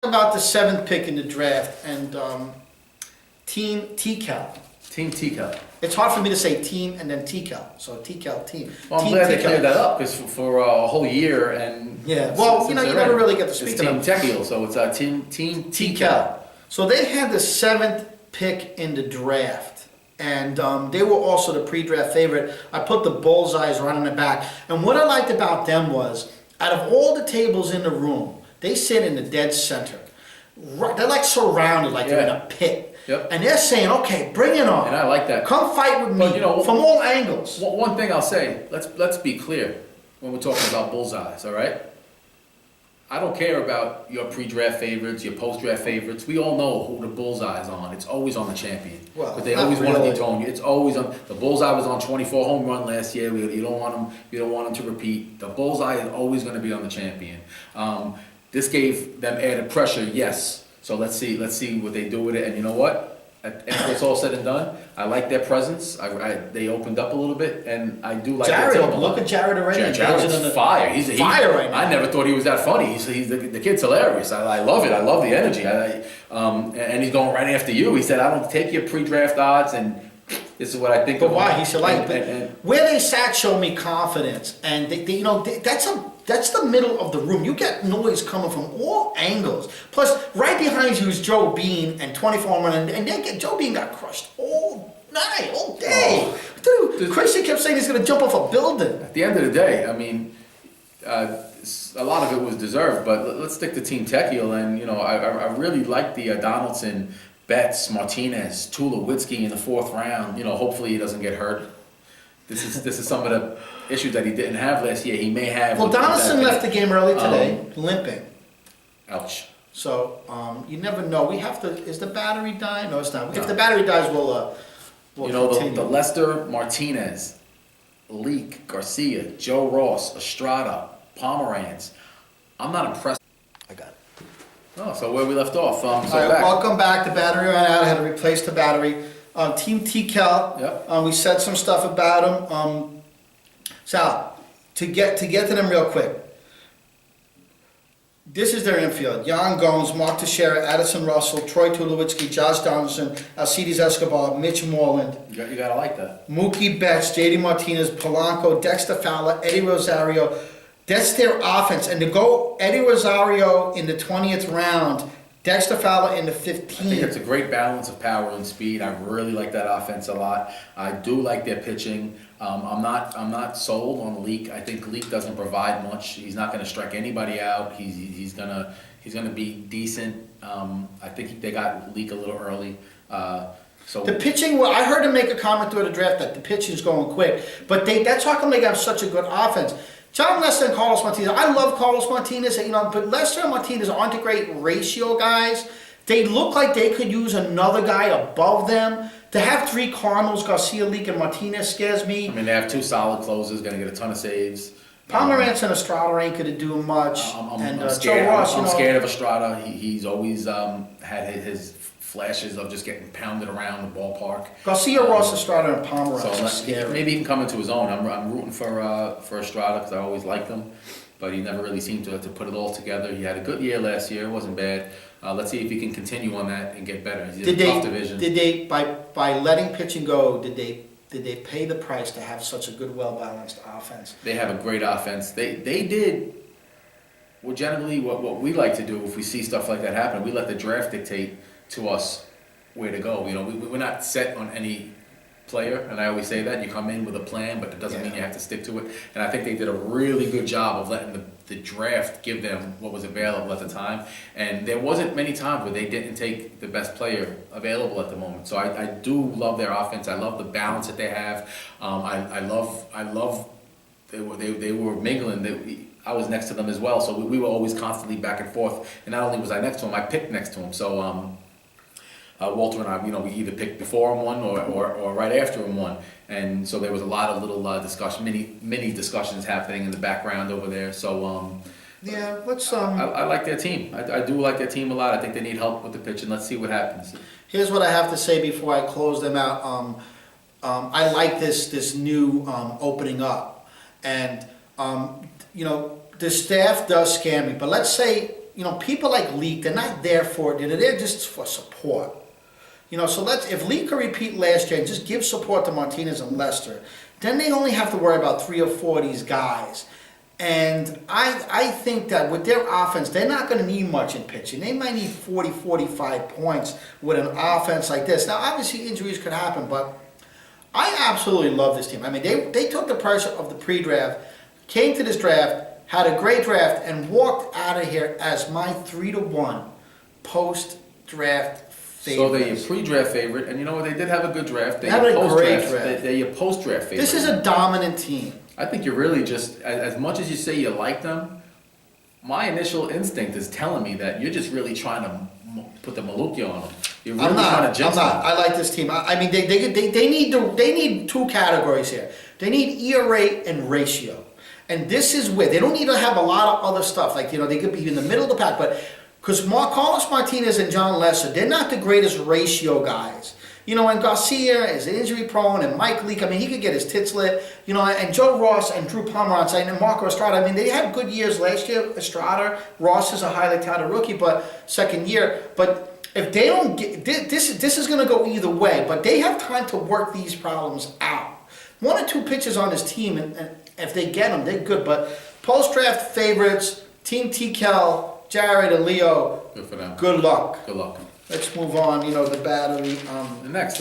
About the seventh pick in the draft and Team Tekel. Team Tekel. It's hard for me to say team and then Tekel, so Tekel team. Well, I'm team glad they Tekel. cleared that up because for a whole year and Yeah, well, you never really get to speak it's to Team them. Tekiel, so it's Team Tekel. Tekel. So they had the seventh pick in the draft, and they were also the pre-draft favorite. I put the bullseyes right on the back, and what I liked about them was, out of all the tables in the room, they sit in the dead center. Right, they're like surrounded, like they're in a pit. Yep. And they're saying, okay, bring it on. And I like that. Come fight with me, But, from all angles. One thing I'll say, let's be clear when we're talking about bullseyes, all right? I don't care about your pre-draft favorites, your post-draft favorites. We all know who the bullseye's on. It's always on the champion. Well, but they not always want to really. detone you. It's always on. The bullseye was on 24 home run last year. You don't want him. You don't want him to repeat. The bullseye is always going to be on the champion. This gave them added pressure, yes. So let's see what they do with it. And you know what? After it's all said and done, I like their presence. They opened up a little bit, and I do like their Jared, team. look at Jared already. Jared's fire. He's fire right now. I never thought he was that funny. The kid's hilarious. I love it. I love the energy. And he's going right after you. He said, "I don't take your pre-draft odds, and this is what I think." But of why? him." He said, like, And- where they sat showed me confidence, and that's the middle of the room. You get noise coming from all angles. Plus, right behind you is Joe Bean and 24 run, and Joe Bean got crushed all night, all day. Dude, Christian kept saying he's going to jump off a building. At the end of the day, I mean, a lot of it was deserved, but let's stick to Team Tekiel, and I really like the Donaldson, Betts, Martinez, Tulowitzki in the fourth round. Hopefully he doesn't get hurt. This is some of the issues that he didn't have last year. He may have. Well, Donaldson left the game early today, limping. Ouch. So you never know. We have to. Is the battery dying? No, it's not. If the battery dies, we'll continue. The Lester, Martinez, Leak, Garcia, Joe Ross, Estrada, Pomeranz. I'm not impressed. I got it. Oh, so where we left off. All right, welcome back. The battery ran out. I had to replace the battery. Team Tekel. Yep. We said some stuff about them. Sal, to get to them real quick. This is their infield. Jan Gomes, Mark Teixeira, Addison Russell, Troy Tulowitzki, Josh Donaldson, Alcides Escobar, Mitch Moreland, You gotta like that. Mookie Betts, J.D. Martinez, Polanco, Dexter Fowler, Eddie Rosario. That's their offense. And to go Eddie Rosario in the 20th round, Dexter Fowler in the 15th. I think it's a great balance of power and speed. I really like that offense a lot. I do like their pitching. I'm not sold on Leak. I think Leak doesn't provide much. He's not going to strike anybody out. He's gonna be decent. I think they got Leak a little early. So The pitching, well, I heard him make a comment through the draft that the pitching's going quick, but that's how come they got such a good offense. John Lester and Carlos Martinez. I love Carlos Martinez, but Lester and Martinez aren't the great ratio guys. They look like they could use another guy above them. To have three Cardinals, Garcia, Leak, and Martinez scares me. I mean, they have two solid closers, going to get a ton of saves. Pomeranz and Estrada ain't going to do much. I'm scared. Joe Ross, I'm scared of Estrada. He's always had his flashes of just getting pounded around the ballpark. Garcia, Ross, Estrada, and Pomeranz are So scary. maybe he can come into his own. I'm rooting for Estrada because I always liked him, but he never really seemed to put it all together. He had a good year last year. It wasn't bad. Let's see if he can continue on that and get better. He's in a tough division. Did they by letting pitching go? Did they pay the price to have such a good, well-balanced offense? They have a great offense. They did. Well, generally, what we like to do if we see stuff like that happen, we let the draft dictate to us where to go. We're not set on any player, and I always say that. You come in with a plan, but it doesn't mean you have to stick to it. And I think they did a really good job of letting the draft give them what was available at the time. And there wasn't many times where they didn't take the best player available at the moment. So I do love their offense. I love the balance that they have. I love they were mingling. I was next to them as well, so we were always constantly back and forth. And not only was I next to him, I picked next to him. So Walter and I, we either picked before him one or right after him one, and so there was a lot of little discussion, mini discussions happening in the background over there. So yeah, let's I like their team. I do like their team a lot. I think they need help with the pitching. Let's see what happens. Here's what I have to say before I close them out. I like this new opening up, and the staff does scare me. But let's say people like Leak, they're not there for it, they're just for support. So if Lee could repeat last year and just give support to Martinez and Lester, then they only have to worry about 3 or 4 of these guys. And I think that with their offense, they're not going to need much in pitching. They might need 40, 45 points with an offense like this. Now, obviously, injuries could happen, but I absolutely love this team. I mean, they took the pressure of the pre-draft, came to this draft, had a great draft, and walked out of here as my 3-1 post-draft favorite. So they're your pre-draft favorite, and you know what? They did have a good draft. They had a great draft. They're your post-draft favorite. This is a dominant team. I think you're really just, as much as you say you like them, my initial instinct is telling me that you're just really trying to put the Malukia on them. You're really trying to jinx them. I like this team. I mean, they need 2 categories here. They need ERA and ratio. And this is where they don't need to have a lot of other stuff. Like, they could be in the middle of the pack, but because Carlos Martinez and John Lester, they're not the greatest ratio guys. And Garcia is injury prone, and Mike Leake, I mean, he could get his tits lit. And Joe Ross and Drew Plummer on site, and Marco Estrada, I mean, they had good years last year. Estrada, Ross is a highly touted rookie, but second year. But if they don't get, this is going to go either way, but they have time to work these problems out. 1 or 2 pitchers on this team, and if they get them, they're good. But post-draft favorites, Team Tekel, Jared and Leo, Good for them. good luck. Good luck. Let's move on, the battery. The next,